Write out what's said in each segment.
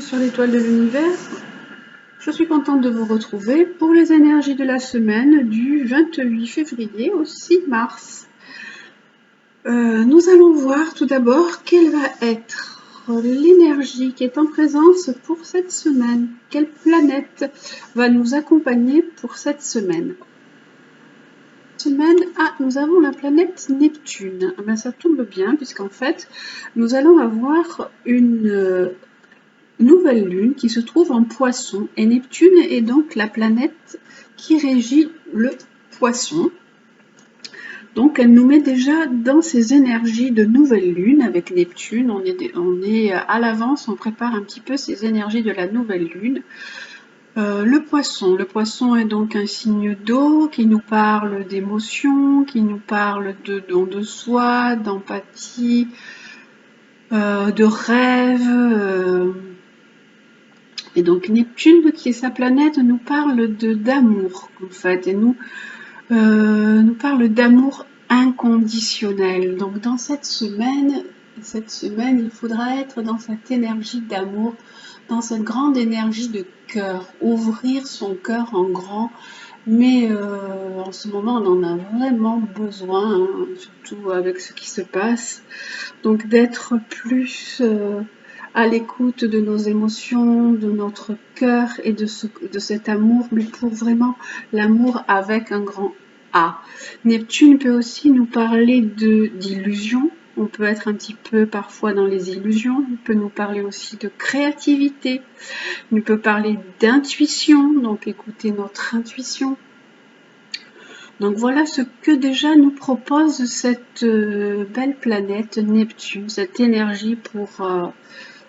Sur l'étoile de l'univers, je suis contente de vous retrouver pour les énergies de la semaine du 28 février au 6 mars. Nous allons voir tout d'abord quelle va être l'énergie qui est en présence pour cette semaine. Quelle planète va nous accompagner pour cette semaine? Nous avons la planète Neptune. Ben, ça tombe bien puisqu'en fait, nous allons avoir une nouvelle lune qui se trouve en Poisson, et Neptune est donc la planète qui régit le Poisson. Donc elle nous met déjà dans ces énergies de nouvelle lune avec Neptune. On est à l'avance, on prépare un petit peu ces énergies de la nouvelle lune. Le poisson est donc un signe d'eau qui nous parle d'émotion, qui nous parle de don de soi, d'empathie, de rêve. Et donc Neptune, qui est sa planète, nous parle d'amour en fait, et nous parle d'amour inconditionnel. Donc dans cette semaine, il faudra être dans cette énergie d'amour, dans cette grande énergie de cœur, ouvrir son cœur en grand. Mais en ce moment, on en a vraiment besoin, hein, surtout avec ce qui se passe. Donc d'être plus à l'écoute de nos émotions, de notre cœur et de cet amour, mais pour vraiment l'amour avec un grand A. Neptune peut aussi nous parler d'illusions. On peut être un petit peu parfois dans les illusions. Il peut nous parler aussi de créativité. Il peut parler d'intuition, donc écouter notre intuition. Donc voilà ce que déjà nous propose cette belle planète Neptune, cette énergie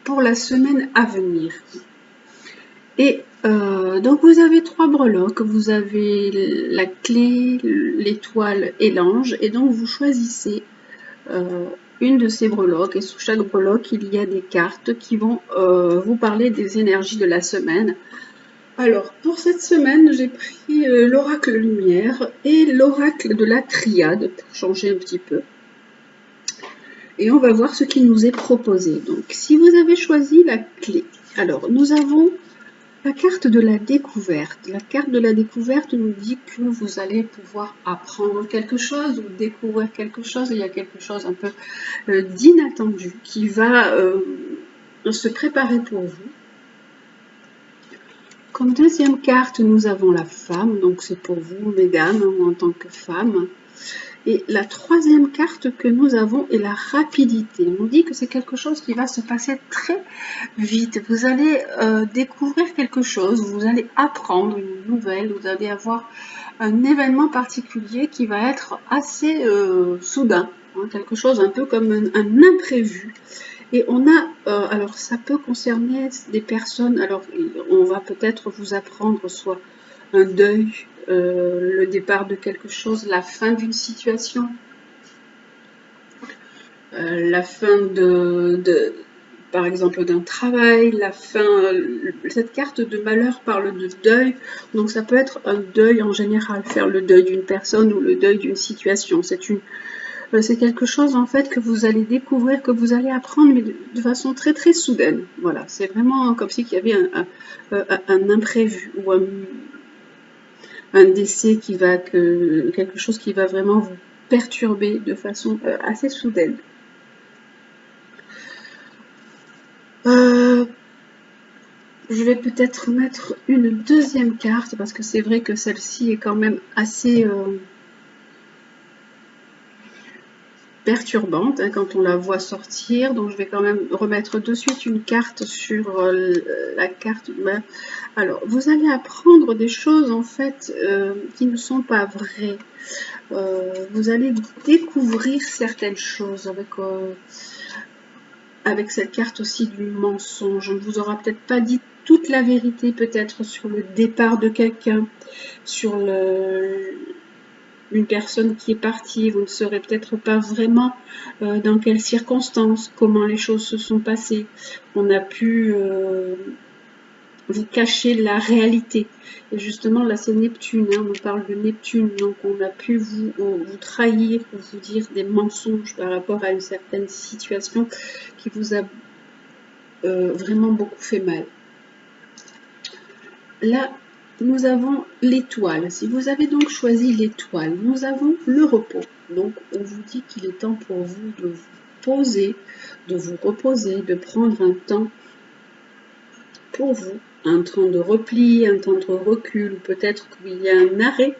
pour la semaine à venir. Et donc vous avez 3 breloques, vous avez la clé, l'étoile et l'ange, et donc vous choisissez une de ces breloques, et sous chaque breloque il y a des cartes qui vont vous parler des énergies de la semaine. Alors, pour cette semaine, j'ai pris l'oracle lumière et l'oracle de la triade, pour changer un petit peu. Et on va voir ce qui nous est proposé. Donc, si vous avez choisi la clé, alors nous avons la carte de la découverte. La carte de la découverte nous dit que vous allez pouvoir apprendre quelque chose ou découvrir quelque chose. Il y a quelque chose un peu d'inattendu qui va se préparer pour vous. Comme deuxième carte, nous avons la femme, donc c'est pour vous, mesdames, en tant que femme. Et la troisième carte que nous avons est la rapidité. On dit que c'est quelque chose qui va se passer très vite. Vous allez découvrir quelque chose, vous allez apprendre une nouvelle, vous allez avoir un événement particulier qui va être assez soudain, hein, quelque chose un peu comme un imprévu. Et on a, alors ça peut concerner des personnes, alors on va peut-être vous apprendre soit un deuil, le départ de quelque chose, la fin d'une situation, la fin par exemple d'un travail, la fin, cette carte de malheur parle de deuil, donc ça peut être un deuil en général, faire le deuil d'une personne ou le deuil d'une situation, c'est quelque chose en fait que vous allez découvrir, que vous allez apprendre, mais de façon très très soudaine. Voilà, c'est vraiment comme si il y avait un imprévu ou un décès quelque chose qui va vraiment vous perturber de façon assez soudaine. Je vais peut-être mettre une deuxième carte parce que c'est vrai que celle-ci est quand même assez perturbante hein, quand on la voit sortir, donc je vais quand même remettre de suite une carte sur la carte. Alors vous allez apprendre des choses en fait qui ne sont pas vraies. Vous allez découvrir certaines choses avec cette carte aussi du mensonge. On ne vous aura peut-être pas dit toute la vérité peut-être sur le départ de quelqu'un, sur une personne qui est partie, vous ne saurez peut-être pas vraiment dans quelles circonstances, comment les choses se sont passées. On a pu vous cacher la réalité. Et justement, là, c'est Neptune, hein, on parle de Neptune, donc on a pu vous trahir, vous dire des mensonges par rapport à une certaine situation qui vous a vraiment beaucoup fait mal. Là, nous avons l'étoile. Si vous avez donc choisi l'étoile, nous avons le repos. Donc, on vous dit qu'il est temps pour vous de vous poser, de vous reposer, de prendre un temps pour vous, un temps de repli, un temps de recul, ou peut-être qu'il y a un arrêt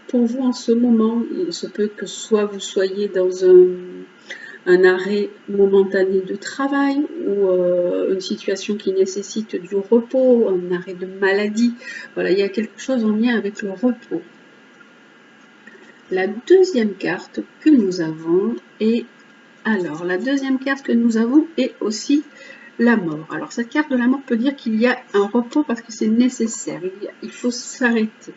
pour vous en ce moment. Il se peut que soit vous soyez dans un arrêt momentané de travail ou une situation qui nécessite du repos, un arrêt de maladie. Voilà, il y a quelque chose en lien avec le repos. La deuxième carte que nous avons est... Alors, la deuxième carte que nous avons est aussi la mort. Alors, cette carte de la mort peut dire qu'il y a un repos parce que c'est nécessaire. Il faut s'arrêter.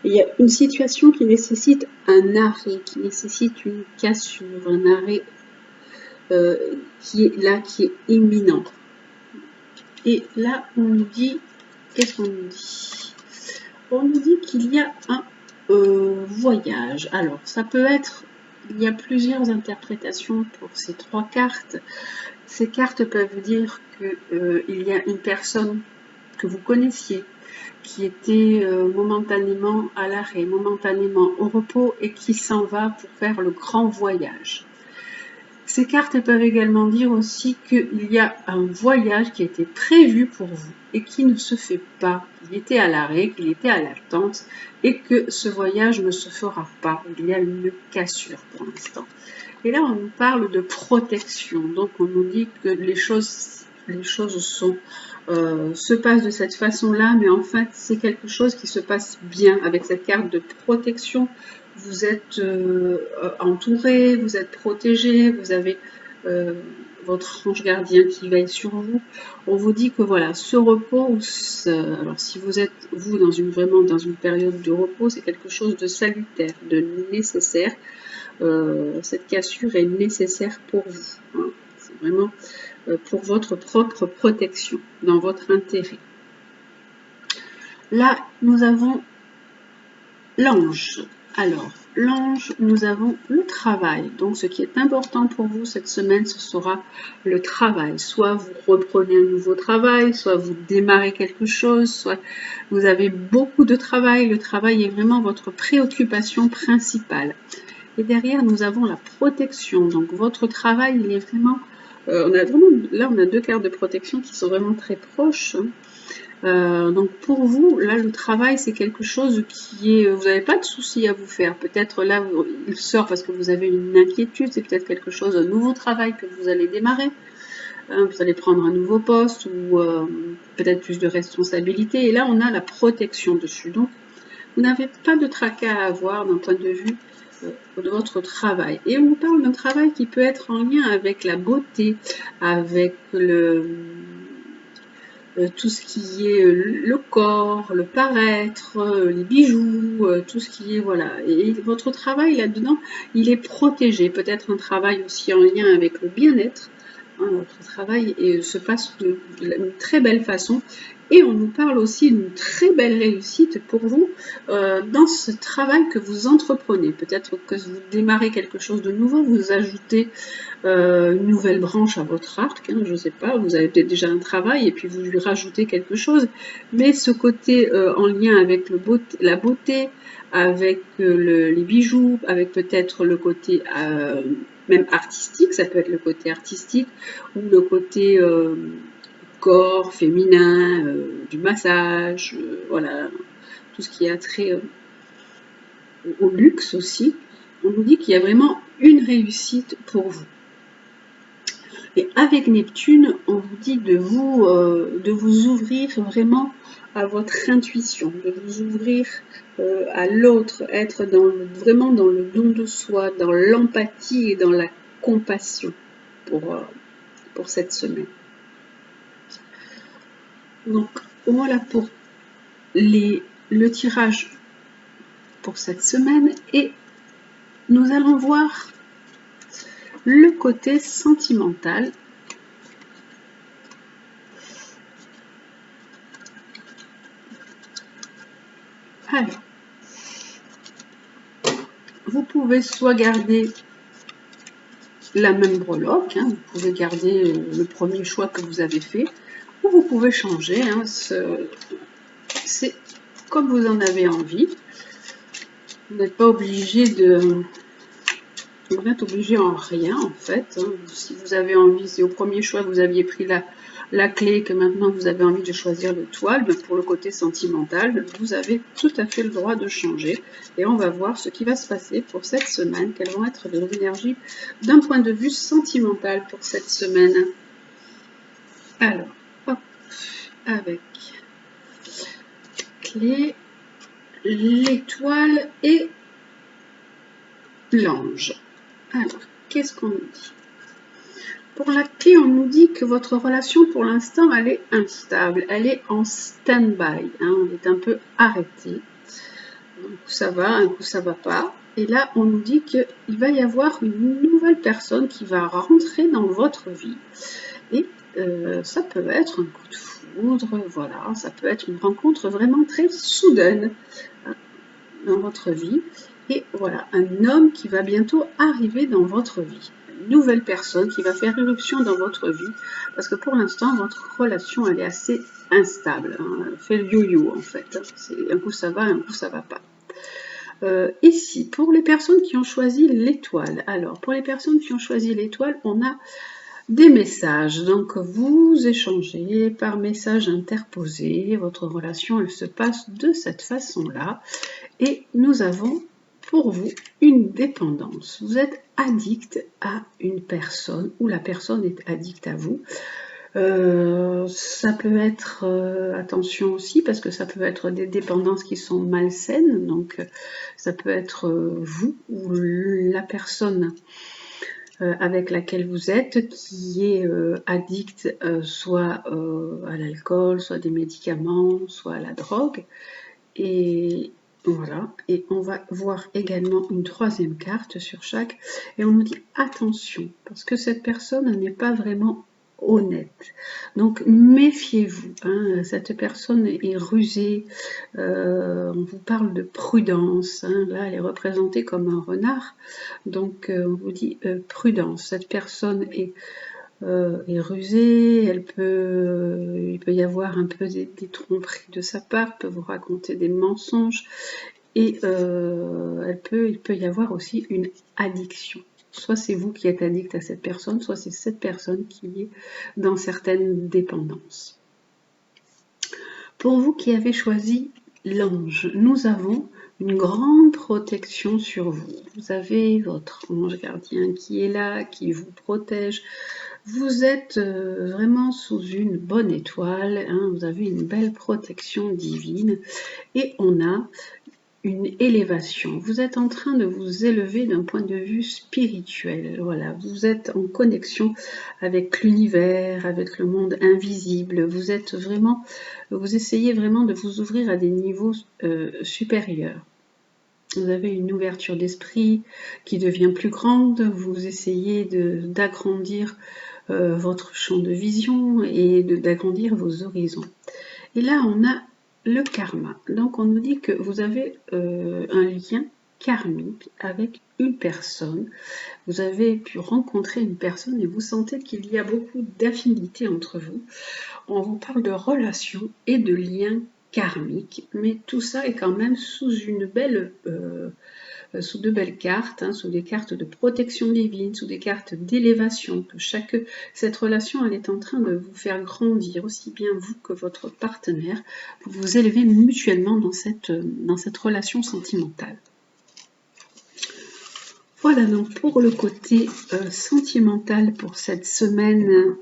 Il y a une situation qui nécessite un arrêt, qui nécessite une cassure, un arrêt qui est là, qui est imminent. Et là, on nous dit, qu'est-ce qu'on nous dit? On nous dit qu'il y a un voyage. Alors, ça peut être, il y a plusieurs interprétations pour ces trois cartes. Ces cartes peuvent dire qu'il y a une personne que vous connaissiez, qui était momentanément à l'arrêt, momentanément au repos et qui s'en va pour faire le grand voyage. Ces cartes peuvent également dire aussi qu'il y a un voyage qui a été prévu pour vous et qui ne se fait pas, qu'il était à l'arrêt, qu'il était à l'attente et que ce voyage ne se fera pas. Il y a une cassure pour l'instant. Et là, on nous parle de protection. Donc, on nous dit que les choses se passent de cette façon-là, mais en fait, c'est quelque chose qui se passe bien avec cette carte de protection. Vous êtes entouré, vous êtes protégé, vous avez votre ange gardien qui veille sur vous. On vous dit que voilà, ce repos, alors si vous êtes vous vraiment dans une période de repos, c'est quelque chose de salutaire, de nécessaire. Cette cassure est nécessaire pour vous. Hein. C'est vraiment pour votre propre protection, dans votre intérêt. Là, nous avons l'ange. Alors, l'ange, nous avons le travail. Donc, ce qui est important pour vous cette semaine, ce sera le travail. Soit vous reprenez un nouveau travail, soit vous démarrez quelque chose, soit vous avez beaucoup de travail. Le travail est vraiment votre préoccupation principale. Et derrière, nous avons la protection. Donc, votre travail, il est vraiment... là, on a deux cartes de protection qui sont vraiment très proches. Donc pour vous, là, le travail, c'est quelque chose qui est... Vous n'avez pas de soucis à vous faire. Peut-être là, il sort parce que vous avez une inquiétude. C'est peut-être quelque chose, un nouveau travail que vous allez démarrer. Vous allez prendre un nouveau poste ou peut-être plus de responsabilités. Et là, on a la protection dessus. Donc, vous n'avez pas de tracas à avoir d'un point de vue de votre travail. Et on vous parle d'un travail qui peut être en lien avec la beauté, avec tout ce qui est le corps, le paraître, les bijoux, tout ce qui est, voilà. Et votre travail là-dedans, il est protégé. Peut-être un travail aussi en lien avec le bien-être. Hein, votre travail se passe d'une très belle façon. Et on nous parle aussi d'une très belle réussite pour vous dans ce travail que vous entreprenez. Peut-être que vous démarrez quelque chose de nouveau, vous ajoutez une nouvelle branche à votre arc, hein, je ne sais pas, vous avez peut-être déjà un travail et puis vous lui rajoutez quelque chose, mais ce côté en lien avec la beauté, avec les bijoux, avec peut-être le côté même artistique, ça peut être le côté artistique ou le côté corps féminin, du massage, voilà, tout ce qui a trait au luxe aussi. On nous dit qu'il y a vraiment une réussite pour vous. Et avec Neptune, on vous dit de vous ouvrir vraiment à votre intuition, de vous ouvrir à l'autre, être vraiment dans le don de soi, dans l'empathie et dans la compassion pour cette semaine. Donc voilà pour le tirage pour cette semaine et nous allons voir le côté sentimental. Alors, vous pouvez soit garder la même breloque, hein, vous pouvez garder le premier choix que vous avez fait, ou vous pouvez changer, hein, c'est comme vous en avez envie. Vous n'êtes pas obligé de... Vous n'êtes obligé en rien en fait. Hein. Si vous avez envie, si au premier choix vous aviez pris la clé, que maintenant vous avez envie de choisir l'étoile, pour le côté sentimental, vous avez tout à fait le droit de changer. Et on va voir ce qui va se passer pour cette semaine, quelles vont être les énergies d'un point de vue sentimental pour cette semaine. Alors, hop, avec clé, l'étoile et l'ange. Alors, qu'est-ce qu'on nous dit? Pour la clé, on nous dit que votre relation, pour l'instant, elle est instable. Elle est en stand-by. Hein, elle est un peu arrêtée. Un coup, ça va, un coup, ça va pas. Et là, on nous dit qu'il va y avoir une nouvelle personne qui va rentrer dans votre vie. Et ça peut être un coup de foudre, voilà. Ça peut être une rencontre vraiment très soudaine dans votre vie. Et voilà, un homme qui va bientôt arriver dans votre vie. Une nouvelle personne qui va faire irruption dans votre vie. Parce que pour l'instant, votre relation, elle est assez instable. Hein, elle fait le yo-yo, en fait. Un coup, ça va, un coup, ça va pas. Ici, pour les personnes qui ont choisi l'étoile. Alors, pour les personnes qui ont choisi l'étoile, on a des messages. Donc, vous échangez par message interposé. Votre relation, elle se passe de cette façon-là. Et nous avons pour vous une dépendance. Vous êtes addict à une personne ou la personne est addicte à vous. Ça peut être, attention aussi, parce que ça peut être des dépendances qui sont malsaines, donc ça peut être vous ou la personne avec laquelle vous êtes qui est addict soit à l'alcool, soit des médicaments, soit à la drogue. Et voilà, et on va voir également une troisième carte sur chaque, et on nous dit attention, parce que cette personne n'est pas vraiment honnête. Donc méfiez-vous, hein, cette personne est rusée, on vous parle de prudence, hein, là elle est représentée comme un renard, donc on vous dit prudence, cette personne est rusée, il peut y avoir un peu des tromperies de sa part, peut vous raconter des mensonges, et il peut y avoir aussi une addiction. Soit c'est vous qui êtes addict à cette personne, soit c'est cette personne qui est dans certaines dépendances. Pour vous qui avez choisi l'ange, nous avons une grande protection sur vous. Vous avez votre ange gardien qui est là, qui vous protège. Vous êtes vraiment sous une bonne étoile, hein, vous avez une belle protection divine et on a une élévation. Vous êtes en train de vous élever d'un point de vue spirituel. Voilà, vous êtes en connexion avec l'univers, avec le monde invisible. Vous essayez vraiment de vous ouvrir à des niveaux supérieurs. Vous avez une ouverture d'esprit qui devient plus grande. Vous essayez d'agrandir votre champ de vision et d'agrandir vos horizons. Et là, on a le karma. Donc, on nous dit que vous avez un lien karmique avec une personne. Vous avez pu rencontrer une personne et vous sentez qu'il y a beaucoup d'affinité entre vous. On vous parle de relations et de liens karmiques, mais tout ça est quand même sous sous de belles cartes, hein, sous des cartes de protection divine, sous des cartes d'élévation, que cette relation elle est en train de vous faire grandir, aussi bien vous que votre partenaire, pour vous élever mutuellement dans cette relation sentimentale. Voilà donc pour le côté sentimental pour cette semaine,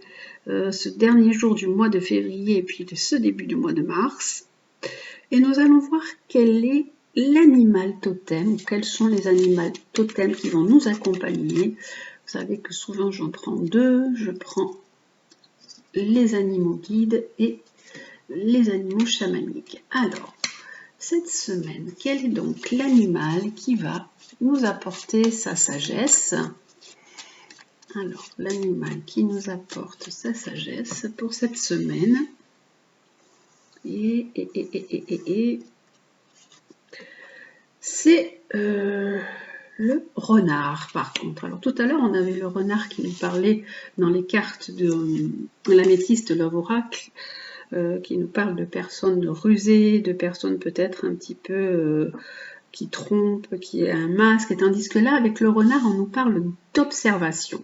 ce dernier jour du mois de février et puis de ce début du mois de mars. Et nous allons voir quel est l'animal totem, ou quels sont les animaux totems qui vont nous accompagner. Vous savez que souvent j'en prends deux, je prends les animaux guides et les animaux chamaniques. Alors, cette semaine, quel est donc l'animal qui va nous apporter sa sagesse? Alors, l'animal qui nous apporte sa sagesse pour cette semaine, c'est le renard, par contre. Alors tout à l'heure, on avait le renard qui nous parlait dans les cartes de l'améthyste Love Oracle, qui nous parle de personnes rusées, de personnes peut-être un petit peu qui trompent, qui a un masque, tandis que là, avec le renard, on nous parle d'observation.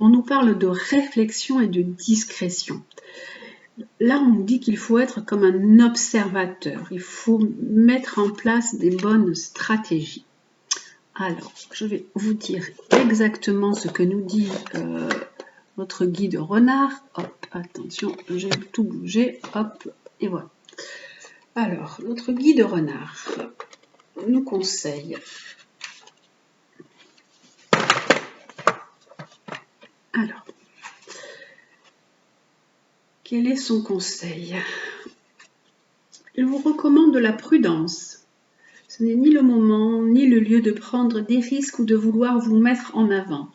On nous parle de réflexion et de discrétion. Là, on nous dit qu'il faut être comme un observateur. Il faut mettre en place des bonnes stratégies. Alors, je vais vous dire exactement ce que nous dit notre guide renard. Hop, attention, j'ai tout bougé. Hop, et voilà. Alors, notre guide renard nous conseille. Alors, quel est son conseil? Il vous recommande de la prudence. Ce n'est ni le moment, ni le lieu de prendre des risques ou de vouloir vous mettre en avant.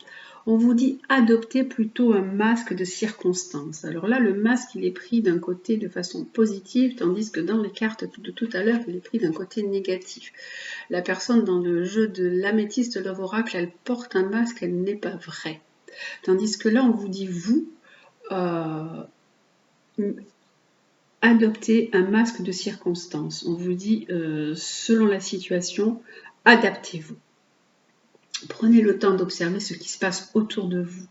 On vous dit adoptez plutôt un masque de circonstance. Alors là, le masque, il est pris d'un côté de façon positive, tandis que dans les cartes de tout à l'heure, il est pris d'un côté négatif. La personne dans le jeu de l'améthyste Love Oracle, elle porte un masque, elle n'est pas vraie. Tandis que là, on vous dit vous, adoptez un masque de circonstance. On vous dit, selon la situation, adaptez-vous. Prenez le temps d'observer ce qui se passe autour de vous,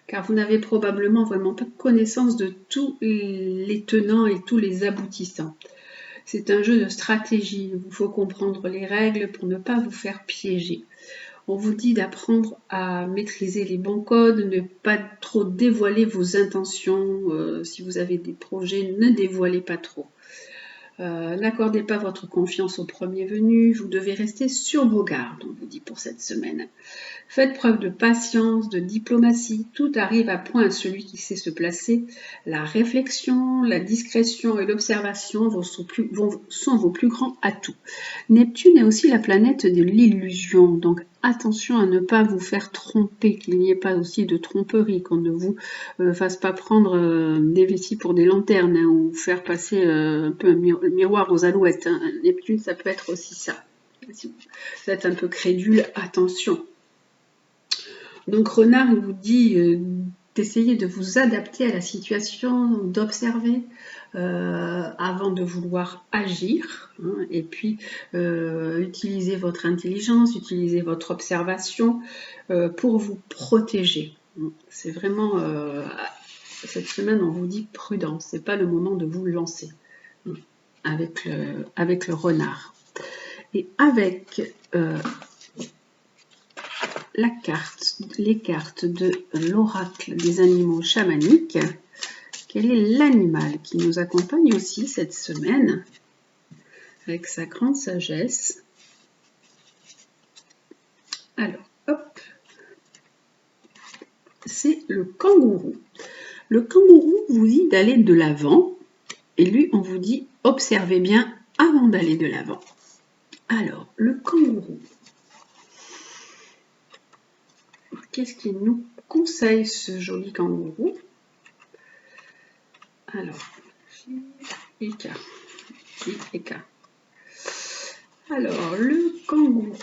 car vous n'avez probablement vraiment pas connaissance de tous les tenants et tous les aboutissants. C'est un jeu de stratégie, il vous faut comprendre les règles pour ne pas vous faire piéger. On vous dit d'apprendre à maîtriser les bons codes, ne pas trop dévoiler vos intentions. Si vous avez des projets, ne dévoilez pas trop. N'accordez pas votre confiance au premier venu, vous devez rester sur vos gardes, on vous dit pour cette semaine. Faites preuve de patience, de diplomatie, tout arrive à point à celui qui sait se placer. La réflexion, la discrétion et l'observation sont vos plus grands atouts. Neptune est aussi la planète de l'illusion, donc attention à ne pas vous faire tromper, qu'il n'y ait pas aussi de tromperie, qu'on ne vous fasse pas prendre des vessies pour des lanternes, hein, ou faire passer un peu un miroir aux alouettes. Hein. Neptune, ça peut être aussi ça. Si vous êtes un peu crédule, attention. Donc renard, il vous dit d'essayer de vous adapter à la situation, d'observer avant de vouloir agir, hein, et puis utiliser votre intelligence, utiliser votre observation pour vous protéger. C'est vraiment, cette semaine, on vous dit prudence, c'est pas le moment de vous lancer avec le renard. Et avec les cartes de l'oracle des animaux chamaniques, quel est l'animal qui nous accompagne aussi cette semaine avec sa grande sagesse? Alors, hop, c'est le kangourou. Le kangourou vous dit d'aller de l'avant, et lui, on vous dit observez bien avant d'aller de l'avant. Alors, le kangourou, qu'est-ce qu'il nous conseille, ce joli kangourou? Alors, J-I-K. Alors, le kangourou,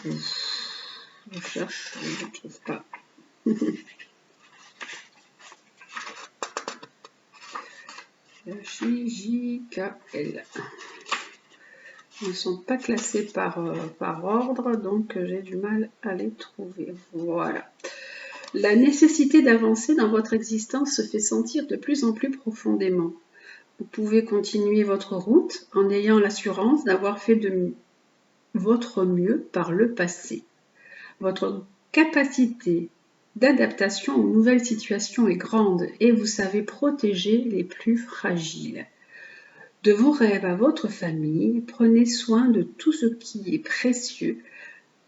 je cherche, je ne trouve pas. J-J-K-L. Ils ne sont pas classés par ordre, donc j'ai du mal à les trouver. Voilà. La nécessité d'avancer dans votre existence se fait sentir de plus en plus profondément. Vous pouvez continuer votre route en ayant l'assurance d'avoir fait de votre mieux par le passé. Votre capacité d'adaptation aux nouvelles situations est grande et vous savez protéger les plus fragiles. De vos rêves à votre famille, prenez soin de tout ce qui est précieux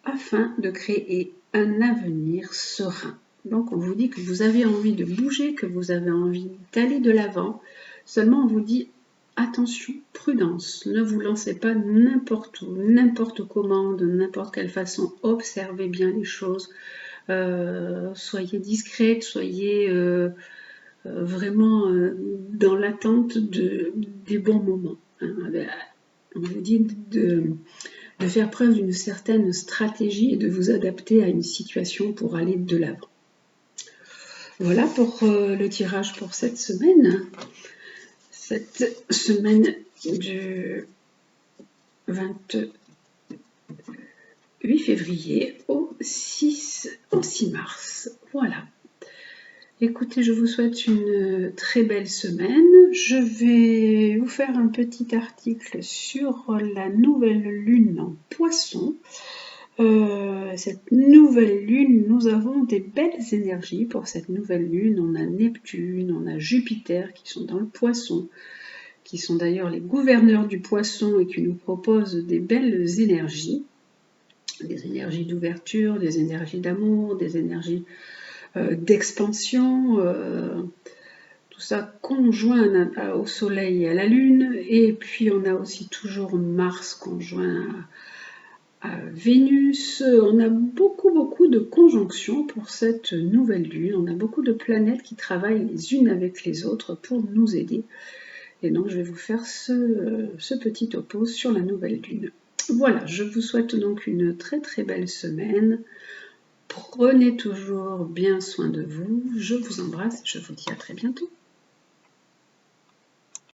afin de créer un avenir serein. Donc on vous dit que vous avez envie de bouger, que vous avez envie d'aller de l'avant. Seulement on vous dit attention, prudence, ne vous lancez pas n'importe où, n'importe comment, de n'importe quelle façon. Observez bien les choses, soyez discrète, soyez vraiment dans l'attente des bons moments. Hein. On vous dit de faire preuve d'une certaine stratégie et de vous adapter à une situation pour aller de l'avant. Voilà pour le tirage pour cette semaine. Cette semaine du 28 février au 6 mars. Voilà. Écoutez, je vous souhaite une très belle semaine. Je vais vous faire un petit article sur la nouvelle lune en Poisson. Cette nouvelle lune, nous avons des belles énergies pour cette nouvelle lune. On a Neptune, on a Jupiter qui sont dans le Poisson, qui sont d'ailleurs les gouverneurs du Poisson et qui nous proposent des belles énergies. Des énergies d'ouverture, des énergies d'amour, des énergies d'expansion, tout ça conjoint au soleil et à la lune. Et puis on a aussi toujours Mars conjoint à Vénus. On a beaucoup de conjonctions pour cette nouvelle lune. On a beaucoup de planètes qui travaillent les unes avec les autres pour nous aider. Et donc je vais vous faire ce petit topo sur la nouvelle lune. Voilà, je vous souhaite donc une très belle semaine. Prenez toujours bien soin de vous. Je vous embrasse et je vous dis à très bientôt.